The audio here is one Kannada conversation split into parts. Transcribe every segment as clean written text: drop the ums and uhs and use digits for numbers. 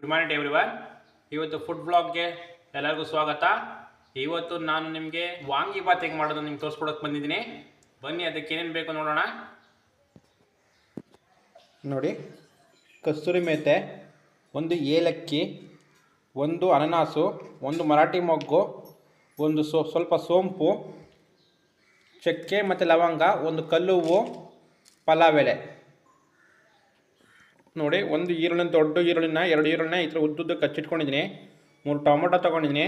Good morning everyone. ಇವತ್ತು ಫುಡ್ ಬ್ಲಾಗ್ಗೆ ಎಲ್ಲರಿಗೂ ಸ್ವಾಗತ. ಇವತ್ತು ನಾನು ನಿಮಗೆ ವಾಂಗಿಬಾತ್ ಹೇಗೆ ಮಾಡೋದು ನಿಮ್ಗೆ ತೋರಿಸ್ಕೊಡೋಕೆ ಬಂದಿದ್ದೀನಿ. ಬನ್ನಿ, ಅದಕ್ಕೆ ಏನೇನು ಬೇಕು ನೋಡೋಣ. ನೋಡಿ, ಕಸ್ತೂರಿ ಮೇಥೆ, ಒಂದು ಏಲಕ್ಕಿ, ಒಂದು ಅನನಾಸು, ಒಂದು ಮರಾಠಿ ಮೊಗ್ಗು, ಒಂದು ಸ್ವಲ್ಪ ಸೋಂಪು, ಚಕ್ಕೆ ಮತ್ತು ಲವಂಗ, ಒಂದು ಕಲ್ಲು ಹೂವು, ಪಲಾವ್ ಎಲೆ. ನೋಡಿ, ಒಂದು ಈರುಳ್ಳಿನ, ದೊಡ್ಡ ಈರುಳ್ಳಿನ, 2 ಈರುಳ್ಳಿನ ಈ ಥರ ಉದ್ದುದ್ದಕ್ಕೆ ಕಚ್ಚಿಟ್ಕೊಂಡಿದ್ದೀನಿ. 3 ಟೊಮೊಟೊ ತೊಗೊಂಡಿದ್ದೀನಿ,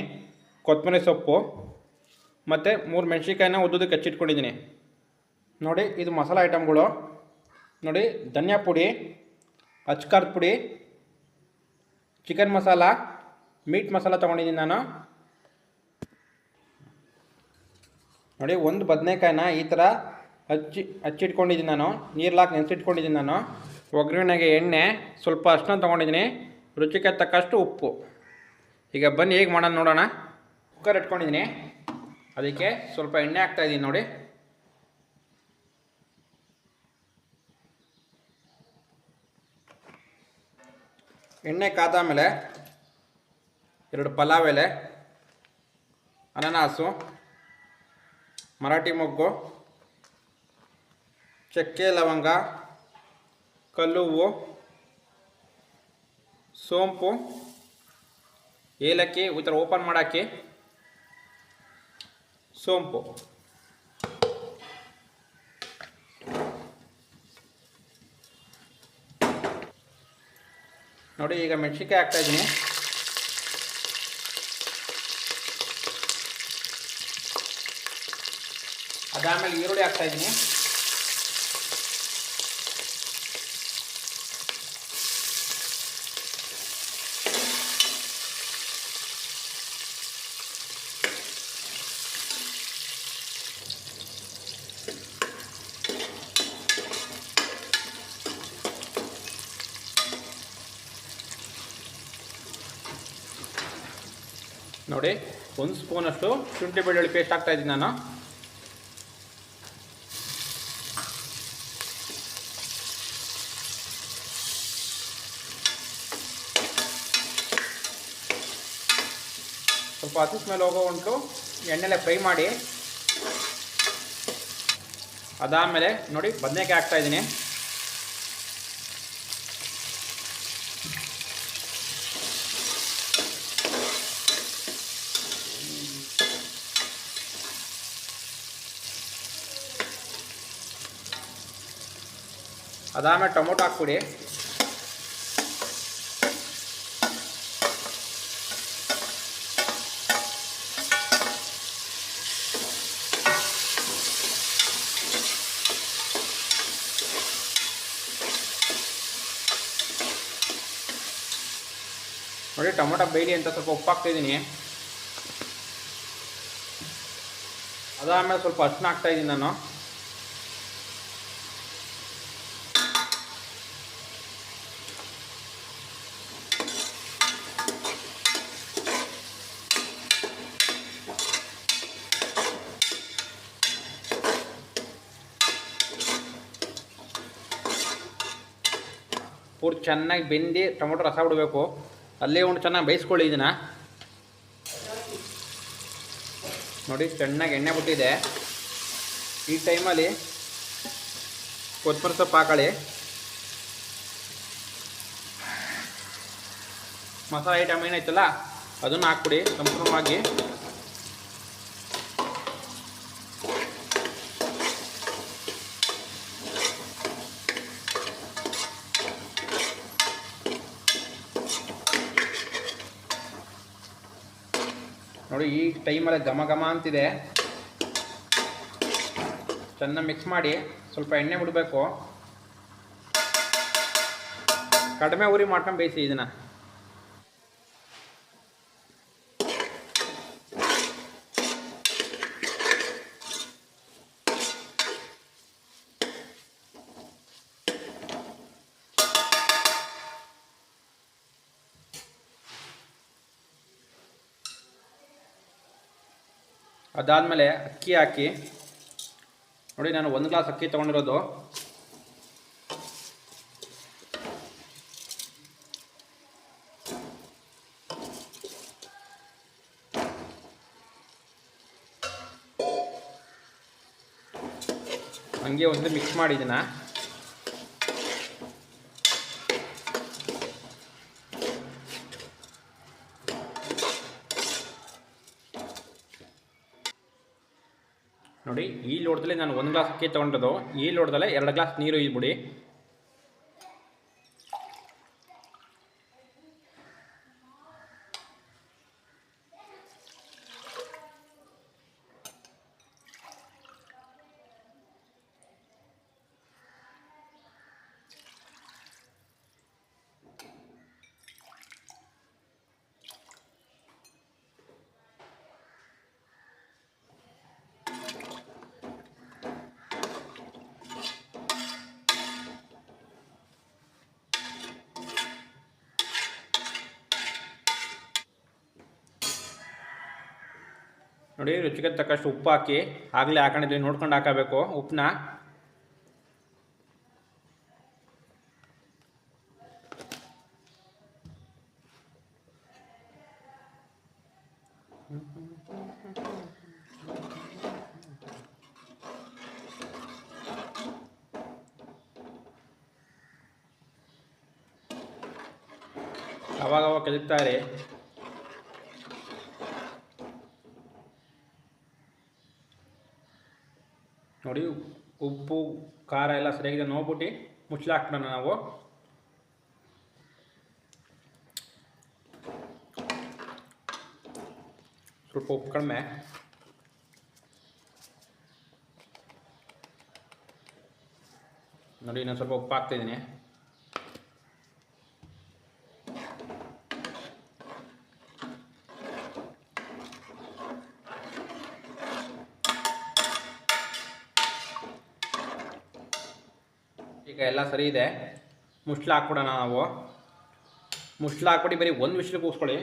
ಕೊತ್ತಂಬರಿ ಸೊಪ್ಪು ಮತ್ತು 3 ಮೆಣಸಿನ್ಕಾಯಿನ ಉದ್ದುದ್ದಕ್ಕೆ ಕಚ್ಚಿಟ್ಕೊಂಡಿದ್ದೀನಿ. ನೋಡಿ, ಇದು ಮಸಾಲೆ ಐಟಮ್ಗಳು. ನೋಡಿ, ಧನಿಯಾ ಪುಡಿ, ಅಚ್ಕಾರದ ಪುಡಿ, ಚಿಕನ್ ಮಸಾಲ, ಮೀಟ್ ಮಸಾಲ ತೊಗೊಂಡಿದ್ದೀನಿ ನಾನು. ನೋಡಿ, ಒಂದು ಬದನೆಕಾಯಿನ ಈ ಥರ ಹಚ್ಚಿಟ್ಕೊಂಡಿದ್ದೀನಿ ನಾನು, ನೀರ್ಲಾಕಿ ನೆನೆಸಿಟ್ಕೊಂಡಿದ್ದೀನಿ ನಾನು. ಒಗ್ಗರಣೆಗೆ ಎಣ್ಣೆ, ಸ್ವಲ್ಪ ಅರಿಶಿನ ತೊಗೊಂಡಿದ್ದೀನಿ, ರುಚಿಗೆ ತಕ್ಕಷ್ಟು ಉಪ್ಪು. ಈಗ ಬನ್ನಿ ಹೇಗೆ ಮಾಡೋದು ನೋಡೋಣ. ಕುಕ್ಕರ್ ಇಟ್ಕೊಂಡಿದ್ದೀನಿ, ಅದಕ್ಕೆ ಸ್ವಲ್ಪ ಎಣ್ಣೆ ಹಾಕ್ತಾಯಿದ್ದೀನಿ. ನೋಡಿ, ಎಣ್ಣೆ ಕಾದ ಮೇಲೆ 2 ಪಲಾವ್ ಎಲೆ, ಅನನಾಸು, ಮರಾಠಿ ಮೊಗ್ಗು, ಚಕ್ಕೆ ಲವಂಗ, ಕಲ್ಲು ಹೂವು, ಸೋಂಪು, ಏಲಕ್ಕಿ ಈ ಥರ ಓಪನ್ ಮಾಡೋಕ್ಕೆ ಸೋಂಪು. ನೋಡಿ, ಈಗ ಮೆಣಸಿನ್ಕಾಯಿ ಹಾಕ್ತಾಯಿದ್ದೀನಿ. ಅದಾದಮೇಲೆ ಈರುಳ್ಳಿ ಹಾಕ್ತಾಯಿದ್ದೀನಿ. ನೋಡಿ, 1 ಸ್ಪೂನಷ್ಟು ಶುಂಠಿ ಬೆಳ್ಳುಳ್ಳಿ ಪೇಸ್ಟ್ ಹಾಕ್ತಾಯಿದ್ದೀನಿ ನಾನು. ಸ್ವಲ್ಪ ಹಸಿ ಸ್ಮೆಲ್ ಹೋಗೋ ಉಂಟು, ಎಣ್ಣೆಲೆ ಫ್ರೈ ಮಾಡಿ. ಅದಾದಮೇಲೆ ನೋಡಿ, ಬದನೆಕಾಯಿ ಹಾಕ್ತಾಯಿದ್ದೀನಿ. ಅದಾದಮೇಲೆ ಟೊಮೊಟೊ ಹಾಕ್ಬಿಡಿ. ನೋಡಿ, ಟೊಮೊಟೊ ಬೇಯ್ಲಿ ಅಂತ ಸ್ವಲ್ಪ ಉಪ್ಪು ಹಾಕ್ತಾಯಿದ್ದೀನಿ. ಅದಾದಮೇಲೆ ಸ್ವಲ್ಪ ಅರಿಶಿನ ಹಾಕ್ತಾಯಿದ್ದೀನಿ ನಾನು. ಪೂರ್ತಿ ಚೆನ್ನಾಗಿ ಬೆಂದು ಟೊಮೊಟೊ ರಸ ಬಿಡಬೇಕು. ಅಲ್ಲೇ ಉಂಟು ಚೆನ್ನಾಗಿ ಬೇಯಿಸ್ಕೊಳ್ಳಿ ಇದನ್ನು. ನೋಡಿ, ಚೆನ್ನಾಗಿ ಎಣ್ಣೆ ಬಿಟ್ಟಿದೆ. ಈ ಟೈಮಲ್ಲಿ ಕೊತ್ತಂಬರಿ ಸೊಪ್ಪು ಹಾಕೊಳ್ಳಿ. ಮಸಾಲೆ ಐಟಮ್ ಏನೈತಲ್ಲ ಅದನ್ನು ಹಾಕ್ಬಿಡಿ ಸಂಪೂರ್ಣವಾಗಿ. ನೋಡಿ, ಈ ಟೈಮಲ್ಲಿ ಘಮ ಘಮ ಅಂತಿದೆ. ಚೆನ್ನಾಗಿ ಮಿಕ್ಸ್ ಮಾಡಿ ಸ್ವಲ್ಪ ಎಣ್ಣೆ ಬಿಡಬೇಕು. ಕಡಿಮೆ ಉರಿ ಮಾಡ್ಕೊಂಡು ಬೇಯಿಸಿ ಇದನ್ನು. ಅದಾದಮೇಲೆ ಅಕ್ಕಿ ಹಾಕಿ. ನೋಡಿ, ನಾನು 1 ಗ್ಲಾಸ್ ಅಕ್ಕಿ ತೊಗೊಂಡಿರೋದು. ಹಂಗೆ ಒಂದು ಮಿಕ್ಸ್ ಮಾಡಿ ಇದನ್ನು. ನೋಡಿ ಈ ಲೋಟದಲ್ಲಿ ನಾನು 1 ಗ್ಲಾಸ್ ಅಕ್ಕಿ ತೊಗೊಂಡದು, ಈ ಲೋಟದಲ್ಲೇ 2 ಗ್ಲಾಸ್ ನೀರು ಇದ್ಬಿಡಿ. ನೋಡಿ ರುಚಿಗೆ ತಕ್ಕಷ್ಟು ಉಪ್ಪು ಹಾಕಿ, ಆಗಲೇ ಹಾಕೊಂಡಿದ್ವಿ ನೋಡ್ಕೊಂಡು ಹಾಕಬೇಕು ಉಪ್ಪನ್ನ. ಅವಾಗವಾಗ ಕಲಿತಾರೆ. ನೋಡಿ ಉಪ್ಪು ಖಾರ ಎಲ್ಲ ಸರಿಯಾಗಿದೆ ನೋಡ್ಬಿಟ್ಟು ಮುಚ್ಚಳ ಹಾಕ್ಬಿಡೋಣ ನಾವು. ಸ್ವಲ್ಪ ಉಪ್ಪು ಕಡಿಮೆ. ನೋಡಿ ಇನ್ನೊಂದು ಸ್ವಲ್ಪ ಉಪ್ಪು ಹಾಕ್ತಾಯಿದ್ದೀನಿ. ಈಗ ಎಲ್ಲ ಸರಿ ಇದೆ, ಮುಚ್ಚಳ ಹಾಕ್ಬಿಡೋಣ ನಾವು. ಮುಚ್ಚಳ ಹಾಕ್ಬಿಟ್ಟು ಬರೀ 1 ವಿಷಲ್ ಕೂಗಿಸ್ಕೊಳ್ಳಿ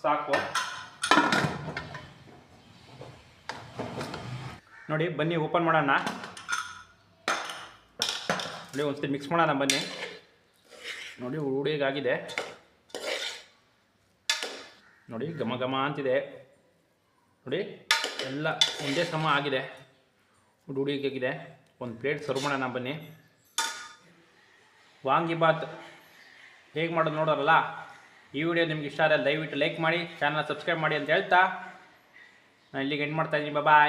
ಸಾಕು. ನೋಡಿ ಬನ್ನಿ ಓಪನ್ ಮಾಡೋಣ. ನೋಡಿ ಒಂದ್ಸತಿ ಮಿಕ್ಸ್ ಮಾಡೋಣ ಬನ್ನಿ. ನೋಡಿ ಹುಡುಗಿಗಾಗಿದೆ, ನೋಡಿ ಘಮ ಘಮ ಅಂತಿದೆ. ನೋಡಿ ಎಲ್ಲ ಒಂದೇ ಸಮ ಆಗಿದೆ, ಹುಡುಗಿಗಾಗಿದೆ. ಒಂದು ಪ್ಲೇಟ್ ಸರ್ವ್ ಮಾಡೋಣ ಬನ್ನಿ. ವಾಂಗಿಬಾತ್ ಹೇಗೆ ಮಾಡೋದು ನೋಡೋರಲ್ಲ. ಈ ವಿಡಿಯೋ ನಿಮ್ಗೆ ಇಷ್ಟ ಆದರೆ ದಯವಿಟ್ಟು ಲೈಕ್ ಮಾಡಿ, ಚಾನಲ್ ಸಬ್ಸ್ಕ್ರೈಬ್ ಮಾಡಿ ಅಂತ ಹೇಳ್ತಾ ನಾನು ಇಲ್ಲಿಗೆ ಎಂಡ್ ಮಾಡ್ತಾಯಿದ್ದೀನಿ. ಬಾಯ್.